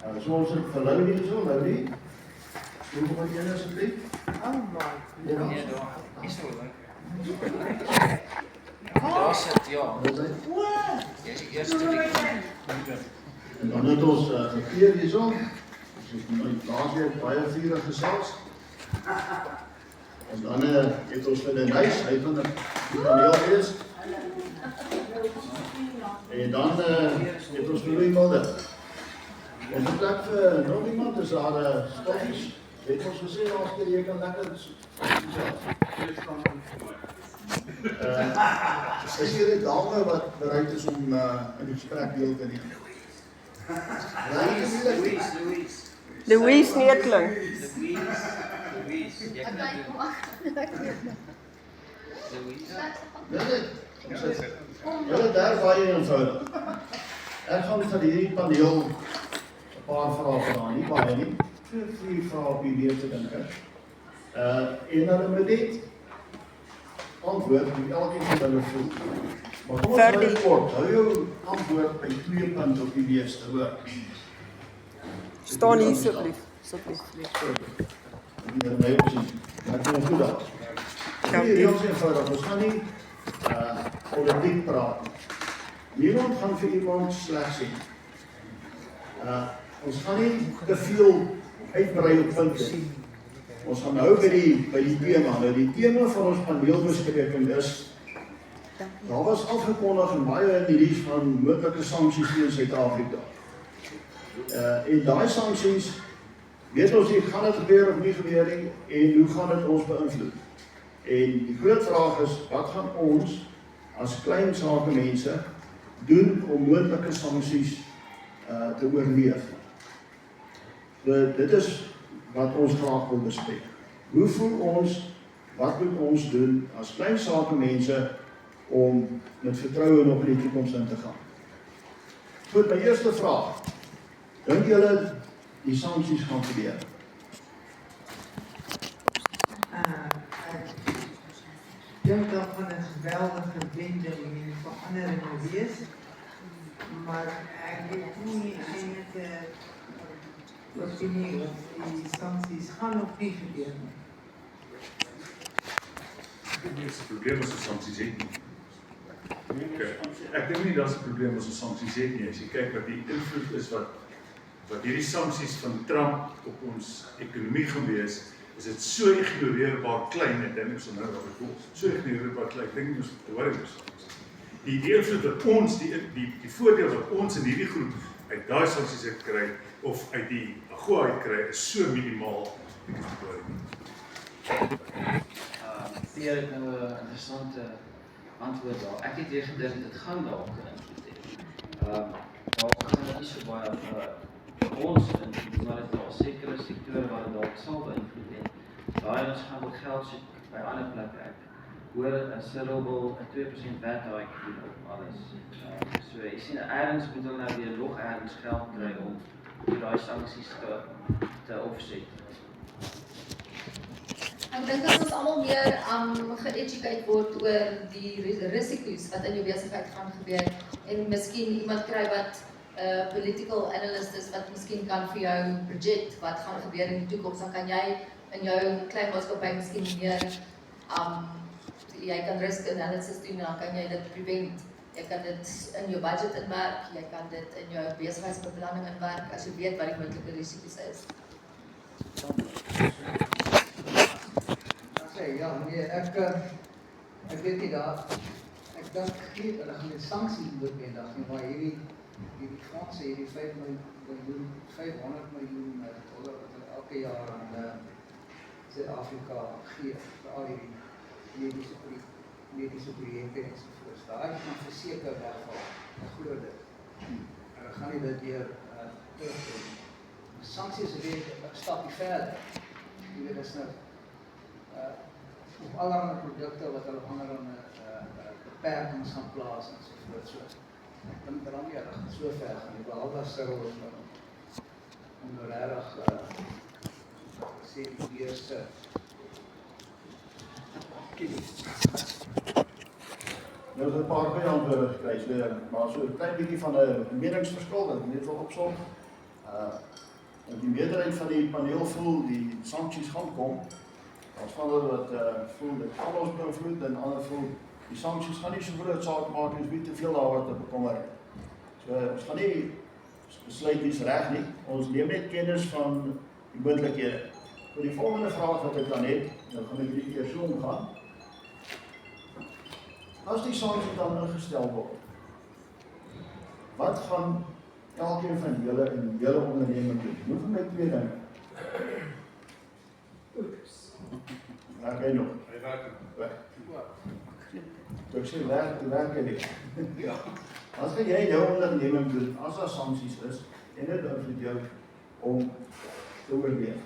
So ons het vir Loulie hier so, Loulie. Hoe wat jy asseblief? Nee, daar is wel lekker. Daar sit, ja. Jy is die eerste week. En dan het ons Peer hier so. Laas weer baie vurig gesels. En dan het ons vir Denys, hy van die paneel wees. En dan het ons vir Louis Mulder. En die plek vir nog iemand is daar stoffies. Het ons gesê, als jy kan lekker is hier 'n dame wat bereid is om in die gesprek deel te neem? Louise Neerkling. Louise, jy kan dit doen. Louise. Julle daar baie eenvoudig. Ek gaan vir hierdie paneel 'n paar vrae vra, nie baie nie. 2-3 vrae op die weer te dink. En dan moet dit antwoord hoe elkeen van hulle voel. Maar kom ons hou kort. Hou jou antwoord by 2 punte op die wees te hoor. Staan hier asseblief. Nee, maar kom goed daar. Hier heel eenvoudig. Ons gaan nie politiek praat. Niemand gaan vir iemand sleg sê. Ons gaan nie te veel uitbrei op punte. Ons gaan nou by die tema. Nou die tema van ons paneelbespreking is, daar was afgekondig en baie in die ries van moontlike sanksies teen Suid-Afrika. En daai sanksies, weet ons nie, gaan dit gebeur of nie gebeur nie, en hoe gaan dit ons beïnvloed? En die groot vraag is, wat gaan ons as klein sake mense doen om moontlike sanksies te oorleef? Dit is wat ons graag wil bespreek. Hoe voel ons, wat moet ons doen as klein sake mense om met vertroue nog in die toekoms in te gaan? Goed, my eerste vraag. Dink julle die sanksies gaan gebeur? Ik denk dat van een geweldige wending in verandering wees, maar ik heb niet enige opinie of die sancties gaan of niet gebeuren. Ik denk niet dat het een probleem is als sancties het niet. Ik denk niet dat het een probleem is als sancties het niet. Als je kijkt wat die invloed is wat hierdie sanksies van Trump op ons ekonomie gewees, is dit so ignoreerbaar klein, en ons nou wat ek voel, so ignoreerbaar klein, ek dink nie ons te worry is. Die invloed wat ons, die voordeel wat ons in hierdie groep uit daai sanksies het kry, of uit die AGOA uit kry, is so minimaal, ek is te worry nie. Peer het nou 'n interessante antwoord daar. Ek het weer gedink, dit gaan dalk 'n invloed hê. Dalk gaan dit nie so baie ons in, maar dit is sekere sektore waar dit dalk sal beïnvloed hê. Daai ons gaan ook geld soek by ander plekke. Ek hoor 'n Cyril wil 'n 2% wethike doen op alles. So jy sien, ergens moet hulle nou weer nog ergens geld kry om daai sanksies te offset. Ek dink dat ons almal meer ge-educate word oor die risiko's wat in jou besigheid gaan gebeur en miskien iemand kry wat political analyst is wat miskien kan vir jou project wat gaan gebeur in die toekoms, dan kan jy in jou klein maatskappy miskien meer jy kan risk analysis doen en dan kan jy dit prevent. Jy kan dit in jou budget inwerk, jy kan dit in jou besigheidsbeplanning inwerk as jy weet wat die moontlike risiko's is. Ja, nee, ek weet nie daar, ek dink nie, hulle gaan met sanksie noodwendig nie, maar hierdie fondse, hierdie 500 miljoen dollar wat hulle elke jaar aan Suid-Afrika gee, vir al die medische projekte ensovoorts. Daai gaan verseker wegval, ek glo dit. En dan gaan nie dit weer terugdoen. Sanksies is weer 'n stapie verder. Jy weet, is nou op allerlei produkte wat hulle onder beperkings gaan plaas ensovoorts. So, ek dink dat nie reg so ver gaan nie, behalwe as Cyril om regtig sê die eerste Nou is 'n paar goeie antwoorde gekry, maar so 'n klein bietjie van 'n meningsverskil, dat ek net wil opsom. meerderheid van die paneel voel die sancties gaan kom. Daar's van hulle wat voel dit kan ons beïnvloed en ander voel die sancties gaan nie so groot saak maak as wie te veel daaroor te bekommer het. So ons gaan nie besluit wie's reg nie. Ons neem net kennis van die moontlikhede. Vir die volgende vraag wat ek dan het, dan gaan ek hierdie keer so omgaan. As die sancties dan ingestel word, wat gaan elkeen van julle in julle onderneming doen? Moet vir my 2 dinge. Werk hy nog? Hy werk Weg. Ek sê werk hy nie. Ja. As jy in jou onderneming doen, as daar sancties is, en dit beïnvloed jou om te oorweeg.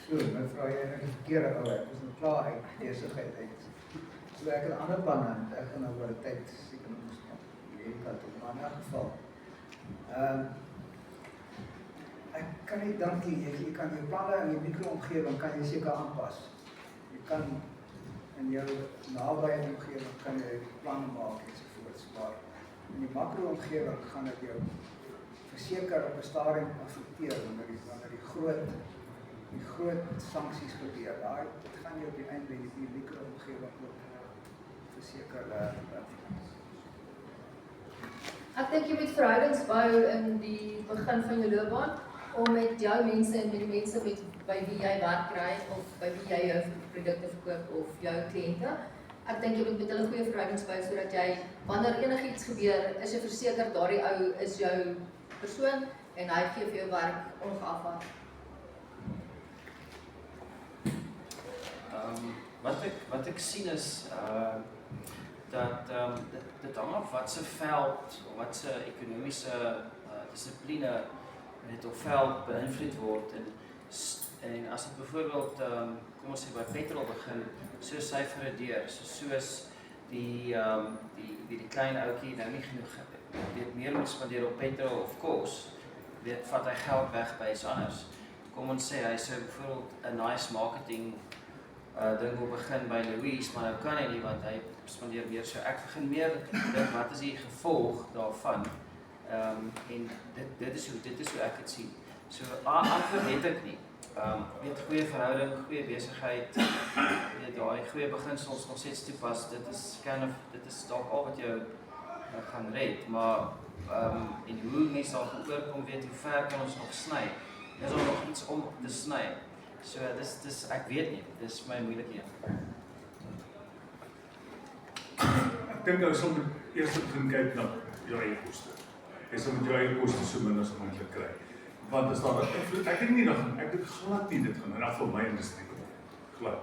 So, nou vra jy net die verkeerde ou, ek is nou klaar uit besigheid uit. So ek het 'n ander plan aan, ek gaan nou oor die tyd seker nog stap. Jy kan tot maar in 'n geval. Ek kan nie dink jy kan jou planne in jou mikroomgewing kan jy seker aanpas. Jy kan in jou nabye omgewing kan jy planne maak ensovoorts, maar in die makroomgewing gaan dit jou verseker op 'n stadium affekteer wanneer die groot sanksies gebeur. Dit gaan jou op die einde in die mikroomgewing ook verseker Ek dink jy moet verhoudings bou in die begin van jou loopbaan om met jou mense en met die mense by wie jy werk kry of by wie jy jou produkte verkoop of jou kliënte. Ek dink jy moet met hulle goeie verhoudings bou sodat jy wanneer enigiets gebeur, is jy verseker daardie ou is jou persoon en hy gee vir jou werk ongeag wat. Wat ek sien is dat dit hang af wat se veld of wat se ekonomiese dissipline het of veld beïnvloed word en as dit byvoorbeeld kom ons sê by petrol begin, so syfer deur, soos die klein ouetjie nou nie genoeg weet meer moet spandeer op petrol of kos, vat hy geld weg by iets anders. Kom ons sê hy sou byvoorbeeld 'n nice marketing ding wil begin by Louise, maar nou kan hy nie want hy spandeer meer. So ek begin meer dink wat is die gevolg daarvan. En dit is hoe ek dit sien. So antwoord het ek nie. Weet goeie verhouding, goeie besigheid, weet daai goeie beginsels nog steeds toepas. Dit is dalk al wat jou gaan red, maar en hoe mense daar gaan oorkom, weet hoe ver kan ons nog sny. Is daar nog iets om te sny? So dis ek weet nie, dis my moeilikhede. Ek dink ou sal eers begin kyk na jou eie koste. Jy sal met jou eie koste so min as moontlik kry. Want as daar ek dink nie nog ek dink glad nie dit gaan in afval my industrie kom. Glad.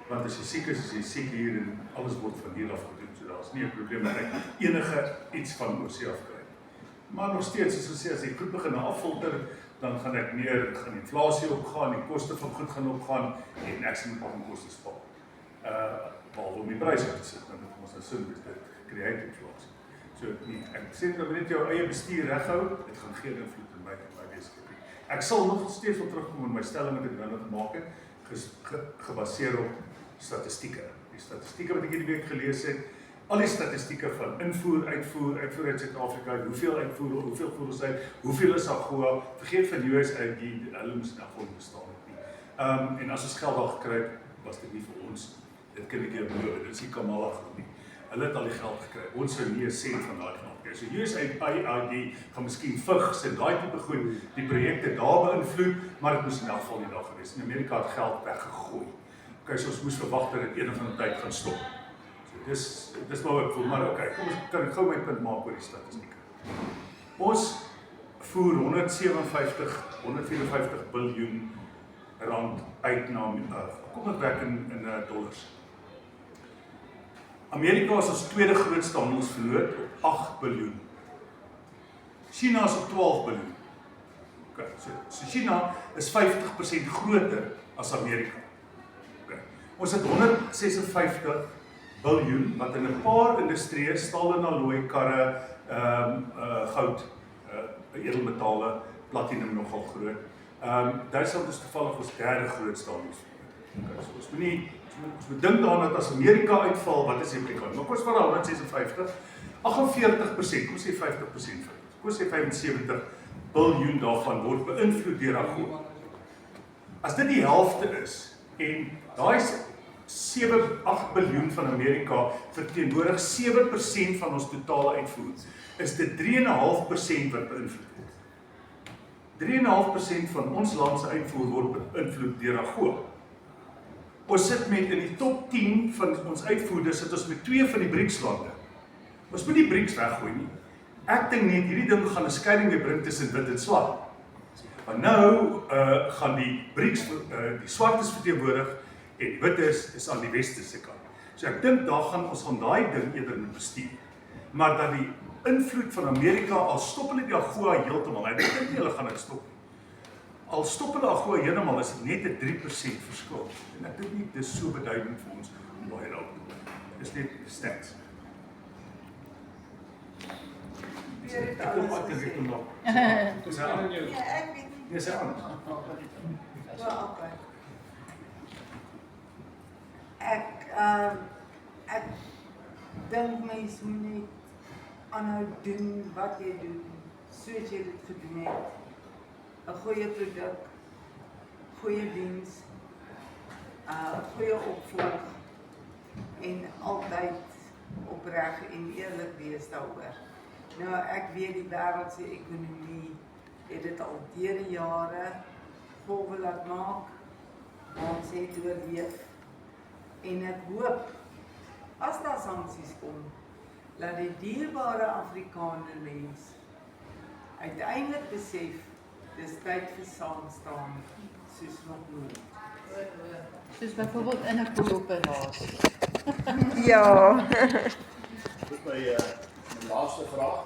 Want as jy siek is jy siek hier en alles word van hier af gedoen. So daar's nie 'n probleem dat ek enige iets van oorsee af kry. Maar nog steeds soos gesê as jy goed begin afvalter, dan gaan ek meer, gaan inflasie opgaan, die koste van goed gaan opgaan en ek moet op my koste spaar. Behalwe om die pryse te sit, dan moet ons nou sin wees, dit create inflasie. So ek sê dat net jou eie bestuur reghou, dit gaan geen invloed in my besigheid. Ek sal nog steeds wil terugkom in my stelling wat ek nou gemaak het, gebaseer op statistieke. Die statistieke wat ek hierdie week gelees het, al die statistieke van invoer uit Suid-Afrika, hoeveel uitvoer, hoeveel voer ons uit, hoeveel is AGOA, vergeet van US uit die hulle moes nou gewoon bestaan het nie. En as ons geld daar gekry het, was dit nie vir ons, dit kan ek jou beloof, dit is nie Kamala goed nie. Hulle het al die geld gekry, ons sou nie 'n sent van daai geld kry. So USAID gaan miskien vigs en daai tipe goed, die projekte daar beïnvloed, maar dit moes in elk geval nie daar gewees. In Amerika het geld weggegooi. Okay, so ons moes verwag dat dit een of ander tyd gaan stop. Dis maar ek voel, maar okay, kom ons kan ek gou my punt maak oor die statistieke. Ons voer 154 biljoen rand uit na kom ek werk in dollars. Amerika is ons tweede grootste handelsverloot op 8 biljoen. China is op 12 biljoen. Okay, so China is 50% groter as Amerika. Okay. Ons het 156 biljoen wat in 'n paar industrieë, staal en alloy, karre, goud, edelmetale, platinum nogal groot. Duitsland is toevallig ons derde grootste handelsverloot. Okay, so ons moet dink daaraan dat as Amerika uitval, wat is die implikasie? Maar kom ons vat 156, 48%, kom ons sê 50% van dit. Kom ons sê 75 biljoen daarvan word beïnvloed deur AGOA. As dit die helfte is, en daai 7-8 biljoen van Amerika verteenwoordig 7% van ons totale uitvoer, is dit 3,5% wat beïnvloed word. 3,5% van ons land se uitvoer word beïnvloed deur AGOA. Ons sit met in die top 10 van ons uitvoerders, sit ons met 2 van die BRICS-lande. Ons moet die BRICS weggooi nie. Ek dink net hierdie ding gaan 'n skeiding bring tussen wit en swart. Maar nou gaan die BRICS die swartes verteenwoordig en wites is aan die westerse kant. So ek dink ons gaan daai ding eerder moet bestuur. Maar dat die invloed van Amerika, al stop hulle die AGOA heeltemal, ek dink nie hulle gaan dit stop nie. Al stop hulle AGOA heeltemal, is dit net 'n 3% verskil. En ek dink nie dis so beduidend vir ons om baie daarop te doen. Dis net stats. Ek kom uit die rigting nog. Dis aan. Ja, ek weet nie. Dis aan. Wel, okay. Ek dink mens moet net aanhou doen wat jy doen, soos jy dit gedoen het. 'n Goeie produk, goeie diens, goeie opvolg en altyd opreg en eerlik wees daaroor. Nou, ek weet die wêreldse ekonomie het dit al deur die jare golwe laat maak, ons het oorleef. En ek hoop, as daar sanksies kom, dat die dierbare Afrikaner mens uiteindelik besef, dis tyd vir saamstaan, soos nog nooit. Soos byvoorbeeld in 'n koeloperasie. Ja. Dit my laaste vraag.